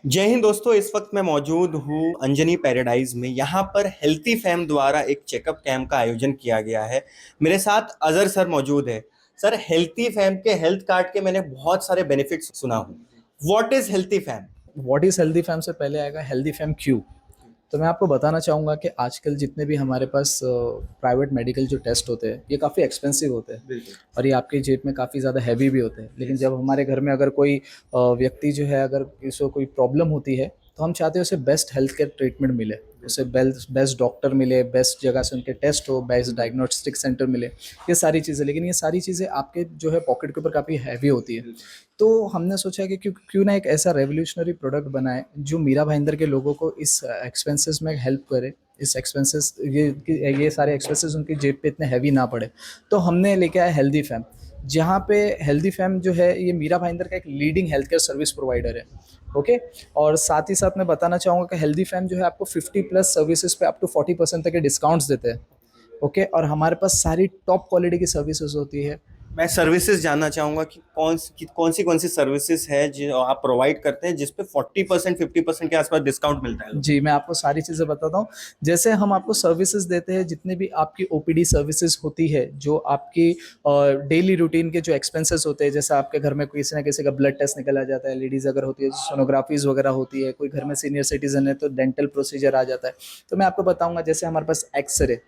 जय हिंद दोस्तों। इस वक्त मैं मौजूद हूँ अंजनी पैराडाइज में। यहाँ पर हेल्थी फैम द्वारा एक चेकअप कैंप का आयोजन किया गया है। मेरे साथ अजहर सर मौजूद है। सर, हेल्थी फैम के हेल्थ कार्ड के मैंने बहुत सारे बेनिफिट्स सुना हूँ। What is healthy fam? What is healthy fam से पहले आएगा हेल्दी फैम क्यू। तो मैं आपको बताना चाहूँगा कि आजकल जितने भी हमारे पास प्राइवेट मेडिकल जो टेस्ट होते हैं ये काफ़ी एक्सपेंसिव होते हैं। बिल्कुल। और ये आपके जेब में काफ़ी ज़्यादा हैवी भी होते हैं। लेकिन जब हमारे घर में अगर कोई व्यक्ति जो है, अगर किसी को कोई प्रॉब्लम होती है तो हम चाहते हैं उसे बेस्ट हेल्थ केयर ट्रीटमेंट मिले, उसे बेस्ट बेस्ट डॉक्टर मिले, बेस्ट जगह से उनके टेस्ट हो, बेस्ट डायग्नोस्टिक सेंटर मिले, ये सारी चीज़ें। लेकिन ये सारी चीज़ें आपके जो है पॉकेट के ऊपर काफ़ी हैवी होती है। तो हमने सोचा कि क्यों क्यों ना एक ऐसा रेवोल्यूशनरी प्रोडक्ट बनाए जो मीरा भाईंदर के लोगों को इस एक्सपेंसेस में हेल्प करे। इस एक्सपेंसेस ये सारे एक्सपेंसेस उनकी जेब पे इतने हैवी ना पड़े। तो हमने लेके आया हेल्दी फैम, जहाँ पे हेल्दी फैम जो है ये मीरा भाईंदर का एक leading health care service provider है। ओके। और साथ ही साथ मैं बताना चाहूँगा कि हेल्दी फैम जो है आपको 50+ सर्विसेज पे अप टू 40% तक के डिस्काउंट्स देते हैं। ओके। और हमारे पास सारी टॉप क्वालिटी की सर्विसेज होती है। मैं सर्विसेज जानना चाहूँगा कि कौन सी सर्विसेज है जो आप प्रोवाइड करते हैं जिसपे 40% 50% के आसपास डिस्काउंट मिलता है लोगों जी, मैं आपको सारी चीज़ें बताता हूँ। जैसे हम आपको सर्विसेज देते हैं, जितने भी आपकी ओपीडी सर्विसेज होती है, जो आपकी डेली रूटीन के जो एक्सपेंसेस होते हैं, जैसे आपके घर में किसी ना किसी का ब्लड टेस्ट निकल आ जाता है, लेडीज़ अगर होती है सोनोग्राफीज़ वगैरह होती है, कोई घर में सीनियर सिटीज़न है तो डेंटल प्रोसीजर आ जाता है। तो मैं आपको बताऊँगा, जैसे हमारे पास X-ray,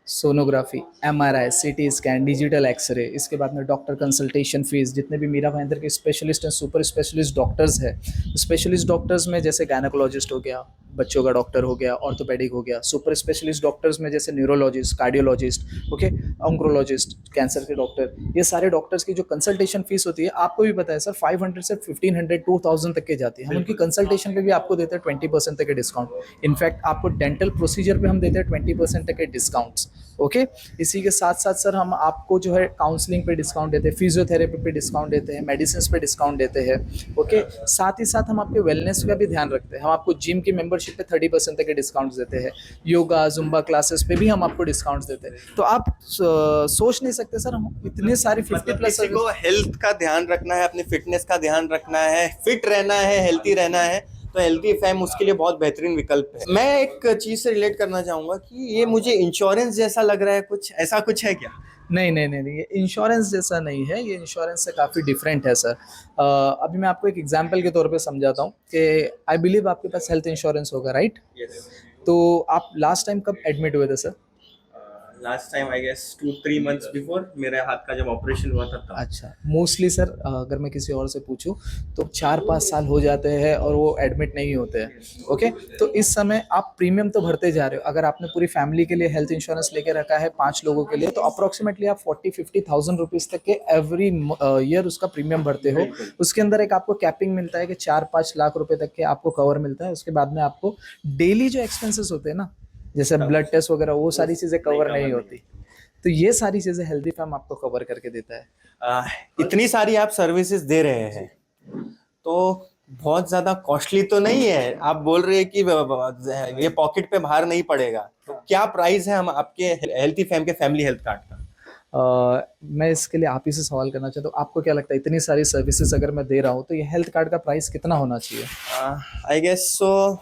sonography, MRI, CT scan, digital X-ray, इसके बाद में डॉक्टर कंसल्टेशन फीस, जितने भी मीरा भाईंदर के स्पेशलिस्ट हैं, सुपर स्पेशलिस्ट डॉक्टर्स हैं। स्पेशलिस्ट डॉक्टर्स में जैसे गायनेकोलॉजिस्ट हो गया, बच्चों का डॉक्टर हो गया, ऑर्थोपेडिक हो गया। सुपर स्पेशलिस्ट डॉक्टर्स में जैसे neurologist, cardiologist, okay, oncologist, cancer के डॉक्टर, ये सारे डॉक्टर्स की जो कंसल्टेशन फीस होती है, आपको भी पता है सर, 500 से 1500 2000 तक के जाती है। हम उनकी कंसल्टेशन पे भी आपको देते हैं 20% तक के डिस्काउंट। इनफैक्ट आपको डेंटल प्रोसीजर पे हम देते हैं 20% तक के डिस्काउंट्स। ओके। इसी के साथ साथ सर हम आपको जो है काउंसलिंग पे डिस्काउंट देते हैं, फिजियोथेरेपी पे डिस्काउंट देते हैं, मेडिसिन पे डिस्काउंट देते हैं। ओके। साथ ही साथ हम आपके वेलनेस का भी ध्यान रखते हैं। हम आपको जिम की मेंबरशिप पे 30% तक के डिस्काउंट्स देते हैं। योगा जुम्बा क्लासेस पे भी हम आपको डिस्काउंट्स देते हैं। तो आप सोच नहीं सकते सर, हम इतने सारी 50+ किसी को हेल्थ का ध्यान रखना है, अपने फिटनेस का ध्यान रखना है, फिट रहना है, हेल्थी रहना है, तो हेल्थी फैम उसके लिए बहुत बेहतरीन विकल्प है। मैं एक चीज से रिलेट करना चाहूंगा कि ये मुझे इंश्योरेंस जैसा लग रहा है, कुछ ऐसा कुछ है क्या? नहीं नहीं नहीं नहीं, ये इंश्योरेंस जैसा नहीं है, ये इंश्योरेंस से काफ़ी डिफरेंट है सर। अभी मैं आपको एक एग्जांपल के तौर पे समझाता हूँ कि आई बिलीव आपके पास हेल्थ इंश्योरेंस होगा, राइट? यस। तो आप लास्ट टाइम कब एडमिट हुए थे sir? Last time I guess 2-3 months before मेरे हाथ का जब ऑपरेशन हुआ था तब। अच्छा, मोस्टली सर अगर मैं किसी और से पूछूं तो 4-5 साल हो जाते हैं और वो एडमिट नहीं होते हैं। ओके। तो इस समय आप प्रीमियम तो भरते जा रहे हो। अगर आपने पूरी फैमिली के लिए हेल्थ इंश्योरेंस लेके रखा है 5 लोगों के लिए, तो अप्रोक्सीमेटली आप 40-50 थाउजेंड रुपीज़ तक के एवरी ईयर उसका प्रीमियम भरते हो। उसके अंदर एक आपको कैपिंग मिलता है कि 4-5 लाख रुपए तक के आपको कवर मिलता है। उसके बाद में आपको डेली जो एक्सपेंसेस होते हैं ना, जैसे ब्लड टेस्ट वगैरह, वो सारी चीज़ें कवर नहीं होती। तो ये सारी चीज़ें हेल्दी फैम आपको कवर करके देता है। आ, इतनी सारी आप सर्विसेज दे रहे हैं तो बहुत ज्यादा कॉस्टली तो नहीं है? आप बोल रहे हैं कि ये पॉकेट पे भार नहीं पड़ेगा, तो क्या प्राइस है हम आपके हेल्थी फैम के फैमिली हेल्थ कार्ड का? मैं इसके लिए आप ही से सवाल करना चाहता हूँ, आपको क्या लगता है इतनी सारी सर्विसेज अगर मैं दे रहा हूँ तो ये हेल्थ कार्ड का प्राइस कितना होना चाहिए? आई गेस सो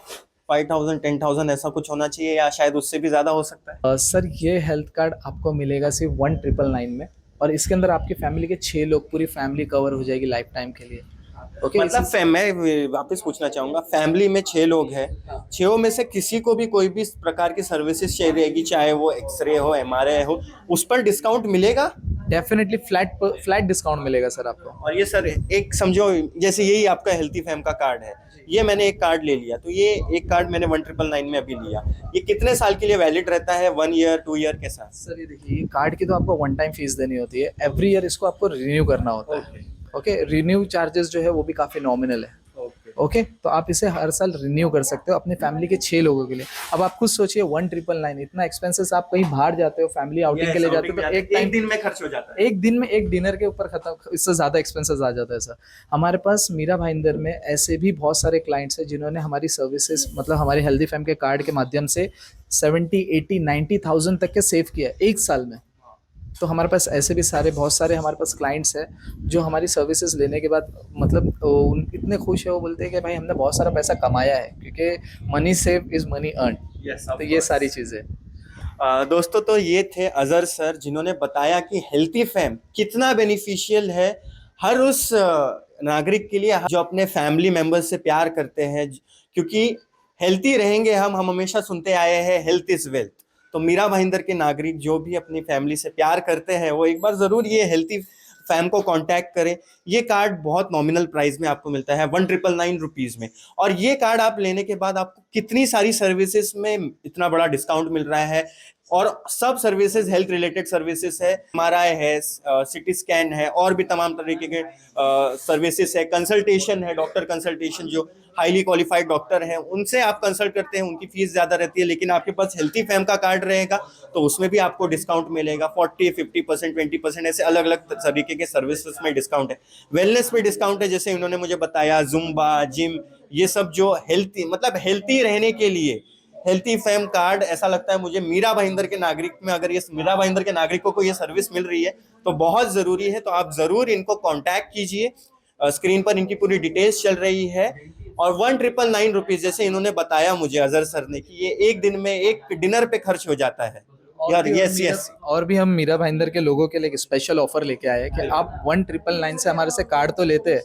5,000 10,000 ऐसा कुछ होना चाहिए, या शायद उससे भी ज्यादा हो सकता है। सर, ये हेल्थ कार्ड आपको मिलेगा सिर्फ 1999 में। और इसके अंदर आपकी फैमिली के 6 लोग, पूरी फैमिली कवर हो जाएगी लाइफ टाइम के लिए। ओके। मतलब मैं वापस पूछना चाहूंगा, फैमिली में 6 लोग हैं, 6 में से किसी को भी कोई भी प्रकार की सर्विसेज चाहिए रहेगी, चाहे वो एक्सरे हो, एमआरआई हो, उस पर डिस्काउंट मिलेगा? डेफिनेटली फ्लैट डिस्काउंट मिलेगा सर आपको। और ये सर, एक समझो जैसे यही आपका हेल्थी फैम का कार्ड है, ये मैंने एक कार्ड ले लिया, तो ये एक कार्ड मैंने 1999 में अभी लिया, ये कितने साल के लिए वैलिड रहता है? 1 ईयर 2 ईयर के साथ? सर ये देखिए, ये कार्ड की तो आपको वन टाइम फीस देनी होती है, एवरी ईयर इसको आपको रिन्यू करना होता है। ओके। रिन्यू चार्जेस जो है वो भी काफ़ी नॉमिनल है। ओके। तो आप इसे हर साल रिन्यू कर सकते हो अपनी फैमिली के 6 लोगों के लिए। अब आप खुद सोचिए, 1999 इतना एक्सपेंसेस, आप कहीं बाहर जाते हो, फैमिली आउटिंग के लिए जाते हो, तो एक दिन में खर्च हो जाता है। एक दिन में एक डिनर के ऊपर खत्म, इससे ज़्यादा एक्सपेंसेस आ जाता है सर। हमारे पास मीरा भाईंदर में ऐसे भी बहुत सारे क्लाइंट्स हैं जिन्होंने हमारी सर्विसेज, मतलब हमारे हेल्दी फैम के कार्ड के माध्यम से 70-80-90 थाउजेंड तक के सेव किया है एक साल में। तो हमारे पास ऐसे भी सारे बहुत सारे हमारे पास क्लाइंट्स हैं जो हमारी सर्विसेज लेने के बाद मतलब उन इतने खुश है, वो बोलते हैं कि भाई हमने बहुत सारा पैसा कमाया है, क्योंकि money save is money earn. Yes, तो ऑफ ये सारी कोर्स। चीज़ें। दोस्तों, तो ये थे अजहर सर जिन्होंने बताया कि हेल्थी फैम कितना बेनिफिशियल है हर उस नागरिक के लिए जो अपने फैमिली मेंबर्स से प्यार करते हैं, क्योंकि हेल्थी रहेंगे हम हमेशा सुनते आए हैं हेल्थ इज वेल्थ। तो मीरा भाईंदर के नागरिक जो भी अपनी फैमिली से प्यार करते हैं वो एक बार जरूर ये हेल्थी फैम को कांटेक्ट करें। ये कार्ड बहुत नॉमिनल प्राइस में आपको मिलता है 1999 में। और ये कार्ड आप लेने के बाद आपको कितनी सारी सर्विसेज में इतना बड़ा डिस्काउंट मिल रहा है। और सब सर्विसेज हेल्थ रिलेटेड सर्विसेज है, एमआरआई है, सिटी स्कैन है, और भी तमाम तरीके के सर्विसेज है, कंसल्टेशन है, डॉक्टर कंसल्टेशन जो हाईली क्वालिफाइड डॉक्टर हैं उनसे आप कंसल्ट करते हैं, उनकी फीस ज्यादा रहती है। लेकिन आपके पास हेल्थी फैम का कार्ड रहेगा तो उसमें भी आपको डिस्काउंट मिलेगा, 40, 50%, 20%, ऐसे अलग अलग तरीके के सर्विसेज में डिस्काउंट है। वेलनेस पे डिस्काउंट है, जैसे इन्होंने मुझे बताया जुम्बा, जिम, ये सब जो हेल्थी मतलब हेल्थी रहने के लिए हेल्थी फैम कार्ड, ऐसा लगता है मुझे मीरा भाईंदर के नागरिक में, अगर ये मीरा भाईंदर के नागरिकों को ये सर्विस मिल रही है तो बहुत जरूरी है। तो आप जरूर इनको कांटेक्ट कीजिए। स्क्रीन पर इनकी पूरी डिटेल्स चल रही है। और 1999 रुपीज, जैसे इन्होंने बताया मुझे अजहर सर ने, कि ये एक दिन में एक डिनर पे खर्च हो जाता है यार। Yes yes. और भी हम मीरा भाईंदर के लोगों के लिए एक स्पेशल ऑफर लेके आए हैं कि आप 1999 से हमारे से कार्ड तो लेते हैं,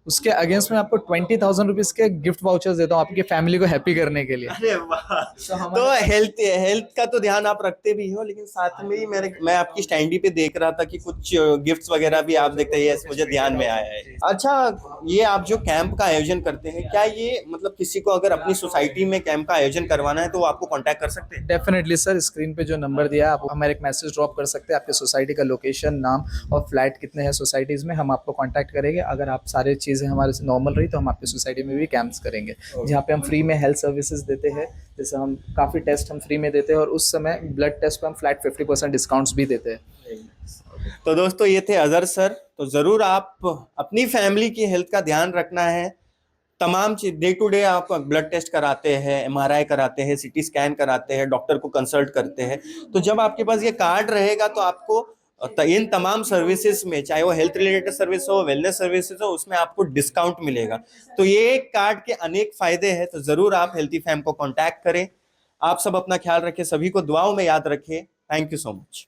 उसके अगेंस्ट में आपको 20,000 रुपीज के गिफ्ट वाउचर्स देता हूँ आपकी फैमिली को हैप्पी करने के लिए। अरे वाह। तो तो हमारे हेल्थ हेल्थ का तो ध्यान आप रखते भी हो, लेकिन साथ में ही मैं आपकी स्टैंडी पे देख रहा था कि कुछ गिफ्ट्स वगैरह भी आप देखते हैं। यस, मुझे ध्यान में आया है। अच्छा, ये आप जो कैंप का आयोजन करते हैं, क्या ये मतलब किसी को अगर अपनी सोसाइटी में कैंप का आयोजन करवाना है तो वो आपको कांटेक्ट कर सकते हैं? डेफिनेटली सर, स्क्रीन पे जो नंबर दिया है आप हमारे एक मैसेज ड्रॉप कर सकते हैं, आपके सोसाइटी का लोकेशन, नाम और फ्लैट कितने हैं सोसाइटीज़ में, हम आपको कांटेक्ट करेंगे। अगर आप सारी चीज़ें हमारे से नॉर्मल रही तो हम आपकी सोसाइटी में भी कैंप्स करेंगे, जहाँ पे हम फ्री में हेल्थ सर्विसेज देते हैं। जैसे हम काफ़ी टेस्ट हम फ्री में देते हैं, और उस समय ब्लड टेस्ट पर हम फ्लैट 50% डिस्काउंट्स भी देते हैं। तो दोस्तों, ये थे अजहर सर। तो जरूर आप अपनी फैमिली की हेल्थ का ध्यान रखना है। तमाम चीज डे टू डे आप ब्लड टेस्ट कराते हैं, एमआरआई कराते हैं, सिटी स्कैन कराते हैं, डॉक्टर को कंसल्ट करते हैं। तो जब आपके पास ये कार्ड रहेगा तो आपको इन तमाम सर्विसेज में, चाहे वो हेल्थ रिलेटेड सर्विस हो, वेलनेस सर्विसेज हो, उसमें आपको डिस्काउंट मिलेगा। तो ये कार्ड के अनेक फायदे हैं। तो जरूर आप हेल्थी फैम को कांटेक्ट करें। आप सब अपना ख्याल रखें, सभी को दुआओं में याद रखें। Thank you so much.